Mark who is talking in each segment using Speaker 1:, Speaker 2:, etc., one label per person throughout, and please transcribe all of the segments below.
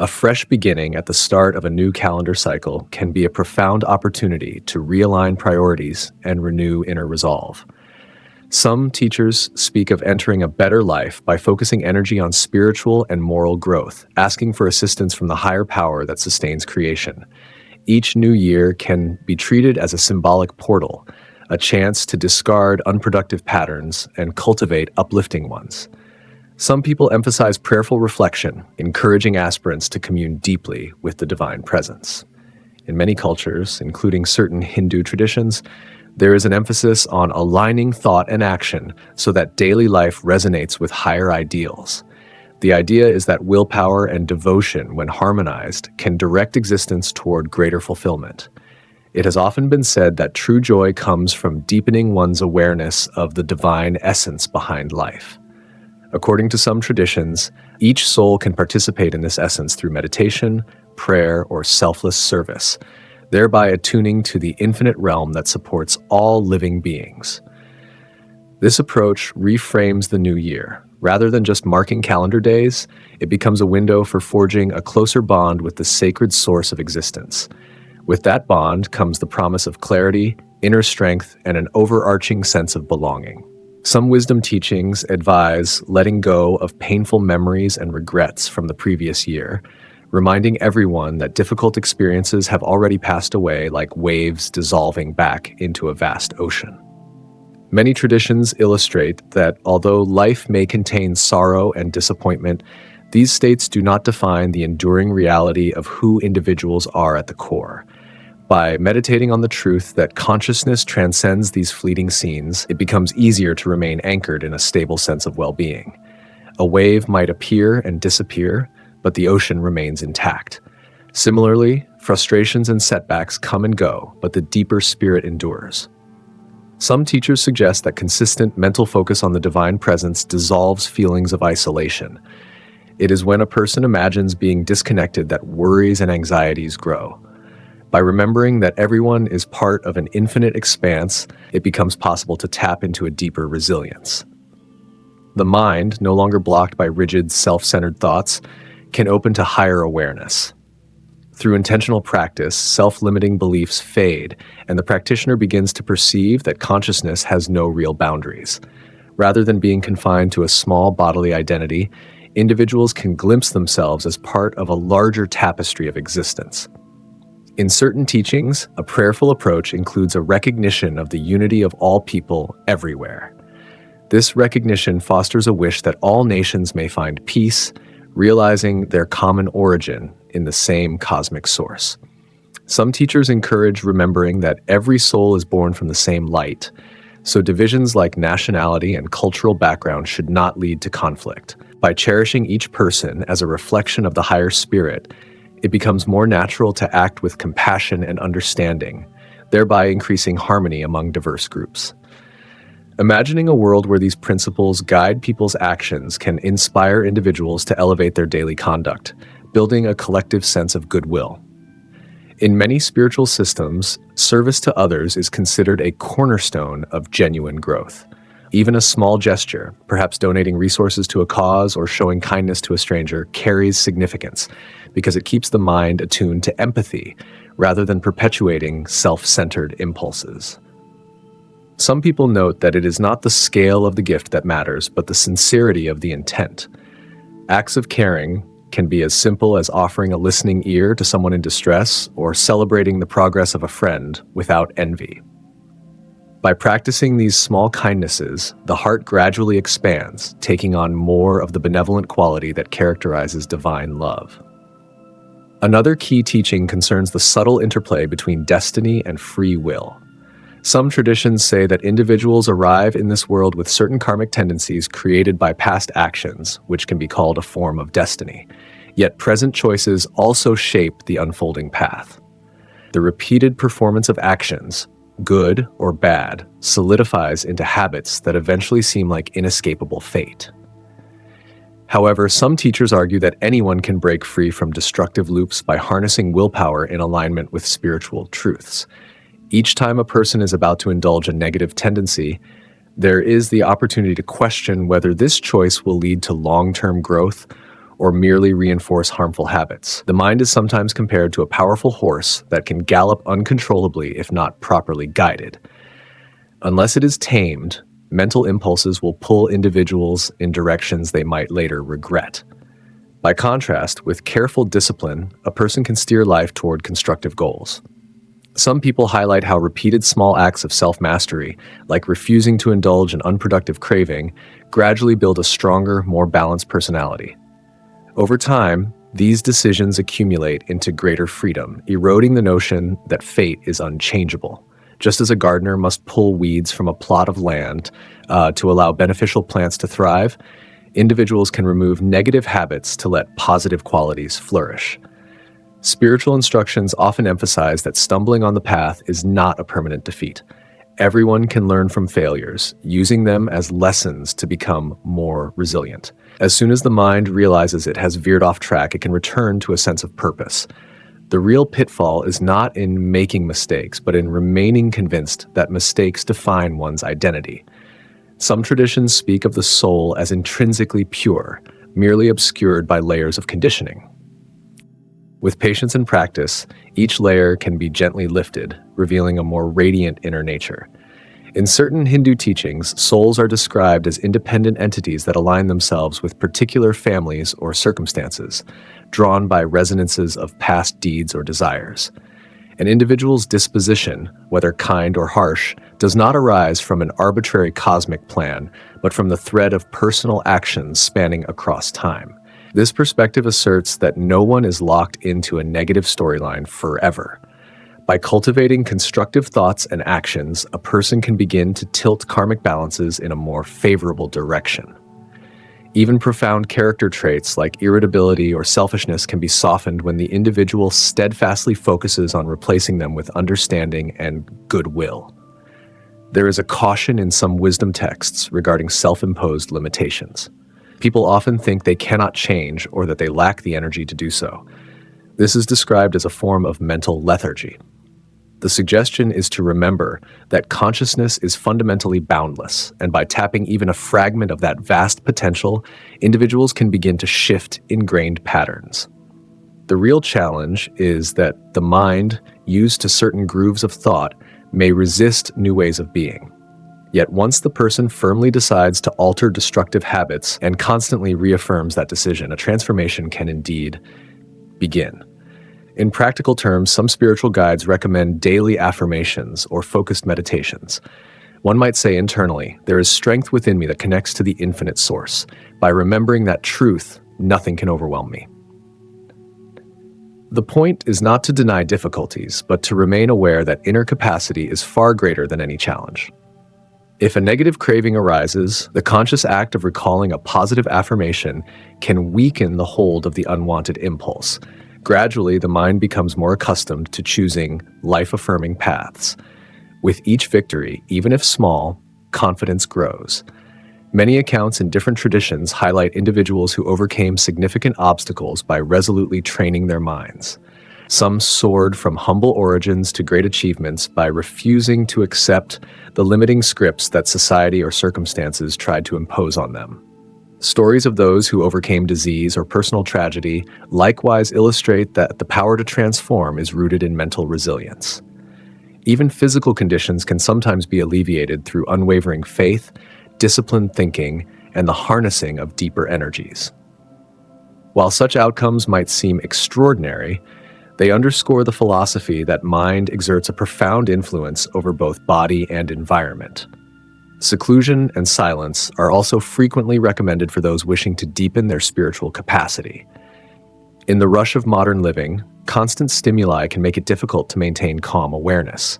Speaker 1: A fresh beginning at the start of a new calendar cycle can be a profound opportunity to realign priorities and renew inner resolve. Some teachers speak of entering a better life by focusing energy on spiritual and moral growth, asking for assistance from the higher power that sustains creation. Each new year can be treated as a symbolic portal, a chance to discard unproductive patterns and cultivate uplifting ones. Some people emphasize prayerful reflection, encouraging aspirants to commune deeply with the divine presence. In many cultures, including certain Hindu traditions, there is an emphasis on aligning thought and action so that daily life resonates with higher ideals. The idea is that willpower and devotion, when harmonized, can direct existence toward greater fulfillment. It has often been said that true joy comes from deepening one's awareness of the divine essence behind life. According to some traditions, each soul can participate in this essence through meditation, prayer, or selfless service, thereby attuning to the infinite realm that supports all living beings. This approach reframes the new year. Rather than just marking calendar days, it becomes a window for forging a closer bond with the sacred source of existence. With that bond comes the promise of clarity, inner strength, and an overarching sense of belonging. Some wisdom teachings advise letting go of painful memories and regrets from the previous year, reminding everyone that difficult experiences have already passed away like waves dissolving back into a vast ocean. Many traditions illustrate that although life may contain sorrow and disappointment, these states do not define the enduring reality of who individuals are at the core. By meditating on the truth that consciousness transcends these fleeting scenes, it becomes easier to remain anchored in a stable sense of well-being. A wave might appear and disappear, but the ocean remains intact. Similarly, frustrations and setbacks come and go, but the deeper spirit endures. Some teachers suggest that consistent mental focus on the divine presence dissolves feelings of isolation. It is when a person imagines being disconnected that worries and anxieties grow. By remembering that everyone is part of an infinite expanse, it becomes possible to tap into a deeper resilience. The mind, no longer blocked by rigid, self-centered thoughts, can open to higher awareness. Through intentional practice, self-limiting beliefs fade, and the practitioner begins to perceive that consciousness has no real boundaries. Rather than being confined to a small bodily identity, individuals can glimpse themselves as part of a larger tapestry of existence. In certain teachings, a prayerful approach includes a recognition of the unity of all people everywhere. This recognition fosters a wish that all nations may find peace, realizing their common origin in the same cosmic source. Some teachers encourage remembering that every soul is born from the same light, so divisions like nationality and cultural background should not lead to conflict. By cherishing each person as a reflection of the higher spirit, it becomes more natural to act with compassion and understanding, thereby increasing harmony among diverse groups. Imagining a world where these principles guide people's actions can inspire individuals to elevate their daily conduct, building a collective sense of goodwill. In many spiritual systems, service to others is considered a cornerstone of genuine growth. Even a small gesture, perhaps donating resources to a cause or showing kindness to a stranger, carries significance because it keeps the mind attuned to empathy rather than perpetuating self-centered impulses. Some people note that it is not the scale of the gift that matters, but the sincerity of the intent. Acts of caring can be as simple as offering a listening ear to someone in distress or celebrating the progress of a friend without envy. By practicing these small kindnesses, the heart gradually expands, taking on more of the benevolent quality that characterizes divine love. Another key teaching concerns the subtle interplay between destiny and free will. Some traditions say that individuals arrive in this world with certain karmic tendencies created by past actions, which can be called a form of destiny. Yet present choices also shape the unfolding path. The repeated performance of actions, good or bad, solidifies into habits that eventually seem like inescapable fate. However, some teachers argue that anyone can break free from destructive loops by harnessing willpower in alignment with spiritual truths. Each time a person is about to indulge a negative tendency, there is the opportunity to question whether this choice will lead to long-term growth or merely reinforce harmful habits. The mind is sometimes compared to a powerful horse that can gallop uncontrollably if not properly guided. Unless it is tamed, mental impulses will pull individuals in directions they might later regret. By contrast, with careful discipline, a person can steer life toward constructive goals. Some people highlight how repeated small acts of self-mastery, like refusing to indulge an unproductive craving, gradually build a stronger, more balanced personality. Over time, these decisions accumulate into greater freedom, eroding the notion that fate is unchangeable. Just as a gardener must pull weeds from a plot of land to allow beneficial plants to thrive, individuals can remove negative habits to let positive qualities flourish. Spiritual instructions often emphasize that stumbling on the path is not a permanent defeat. Everyone can learn from failures, using them as lessons to become more resilient. As soon as the mind realizes it has veered off track, it can return to a sense of purpose. The real pitfall is not in making mistakes, but in remaining convinced that mistakes define one's identity. Some traditions speak of the soul as intrinsically pure, merely obscured by layers of conditioning. With patience and practice, each layer can be gently lifted, revealing a more radiant inner nature. In certain Hindu teachings, souls are described as independent entities that align themselves with particular families or circumstances, drawn by resonances of past deeds or desires. An individual's disposition, whether kind or harsh, does not arise from an arbitrary cosmic plan, but from the thread of personal actions spanning across time. This perspective asserts that no one is locked into a negative storyline forever. By cultivating constructive thoughts and actions, a person can begin to tilt karmic balances in a more favorable direction. Even profound character traits like irritability or selfishness can be softened when the individual steadfastly focuses on replacing them with understanding and goodwill. There is a caution in some wisdom texts regarding self-imposed limitations. People often think they cannot change or that they lack the energy to do so. This is described as a form of mental lethargy. The suggestion is to remember that consciousness is fundamentally boundless, and by tapping even a fragment of that vast potential, individuals can begin to shift ingrained patterns. The real challenge is that the mind, used to certain grooves of thought, may resist new ways of being. Yet once the person firmly decides to alter destructive habits and constantly reaffirms that decision, a transformation can indeed begin. In practical terms, some spiritual guides recommend daily affirmations or focused meditations. One might say internally, there is strength within me that connects to the infinite source. By remembering that truth, nothing can overwhelm me. The point is not to deny difficulties, but to remain aware that inner capacity is far greater than any challenge. If a negative craving arises, the conscious act of recalling a positive affirmation can weaken the hold of the unwanted impulse. Gradually, the mind becomes more accustomed to choosing life-affirming paths. With each victory, even if small, confidence grows. Many accounts in different traditions highlight individuals who overcame significant obstacles by resolutely training their minds. Some soared from humble origins to great achievements by refusing to accept the limiting scripts that society or circumstances tried to impose on them. Stories of those who overcame disease or personal tragedy likewise illustrate that the power to transform is rooted in mental resilience. Even physical conditions can sometimes be alleviated through unwavering faith, disciplined thinking, and the harnessing of deeper energies. While such outcomes might seem extraordinary, they underscore the philosophy that mind exerts a profound influence over both body and environment. Seclusion and silence are also frequently recommended for those wishing to deepen their spiritual capacity. In the rush of modern living, constant stimuli can make it difficult to maintain calm awareness.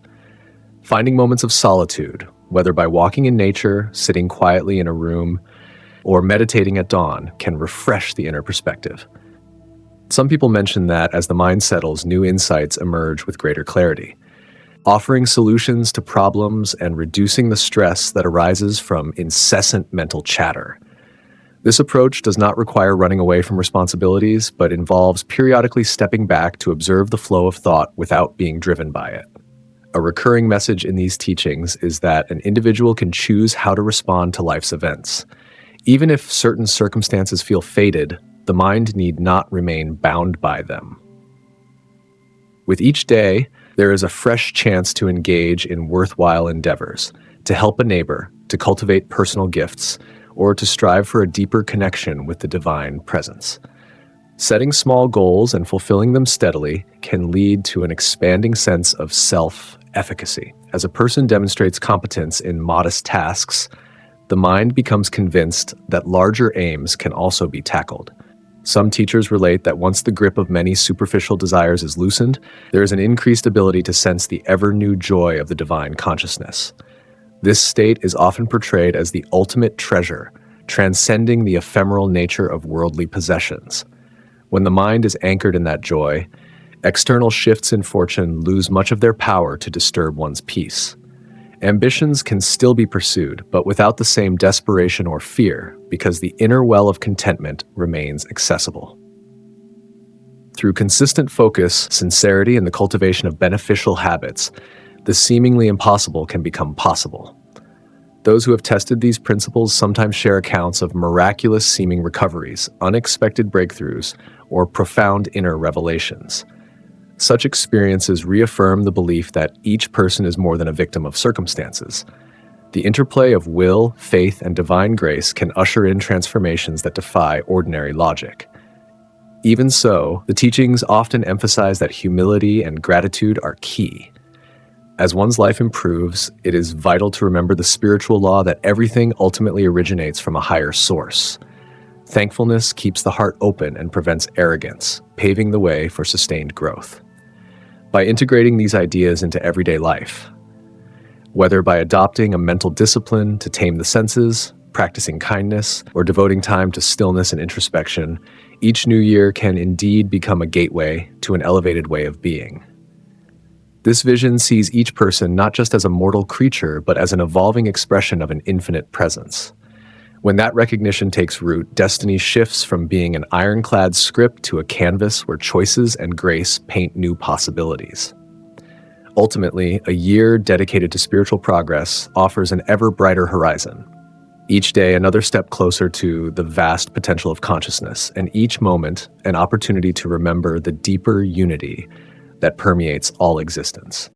Speaker 1: Finding moments of solitude, whether by walking in nature, sitting quietly in a room, or meditating at dawn, can refresh the inner perspective. Some people mention that as the mind settles, new insights emerge with greater clarity, offering solutions to problems and reducing the stress that arises from incessant mental chatter. This approach does not require running away from responsibilities, but involves periodically stepping back to observe the flow of thought without being driven by it. A recurring message in these teachings is that an individual can choose how to respond to life's events. Even if certain circumstances feel fated, the mind need not remain bound by them. With each day, there is a fresh chance to engage in worthwhile endeavors, to help a neighbor, to cultivate personal gifts, or to strive for a deeper connection with the divine presence. Setting small goals and fulfilling them steadily can lead to an expanding sense of self-efficacy. As a person demonstrates competence in modest tasks, the mind becomes convinced that larger aims can also be tackled. Some teachers relate that once the grip of many superficial desires is loosened, there is an increased ability to sense the ever-new joy of the divine consciousness. This state is often portrayed as the ultimate treasure, transcending the ephemeral nature of worldly possessions. When the mind is anchored in that joy, external shifts in fortune lose much of their power to disturb one's peace. Ambitions can still be pursued, but without the same desperation or fear, because the inner well of contentment remains accessible. Through consistent focus, sincerity, and the cultivation of beneficial habits, the seemingly impossible can become possible. Those who have tested these principles sometimes share accounts of miraculous seeming recoveries, unexpected breakthroughs, or profound inner revelations. Such experiences reaffirm the belief that each person is more than a victim of circumstances. The interplay of will, faith, and divine grace can usher in transformations that defy ordinary logic. Even so, the teachings often emphasize that humility and gratitude are key. As one's life improves, it is vital to remember the spiritual law that everything ultimately originates from a higher source. Thankfulness keeps the heart open and prevents arrogance, paving the way for sustained growth. By integrating these ideas into everyday life, whether by adopting a mental discipline to tame the senses, practicing kindness, or devoting time to stillness and introspection, each new year can indeed become a gateway to an elevated way of being. This vision sees each person not just as a mortal creature, but as an evolving expression of an infinite presence. When that recognition takes root, destiny shifts from being an ironclad script to a canvas where choices and grace paint new possibilities. Ultimately, a year dedicated to spiritual progress offers an ever brighter horizon. Each day, another step closer to the vast potential of consciousness, and each moment, an opportunity to remember the deeper unity that permeates all existence.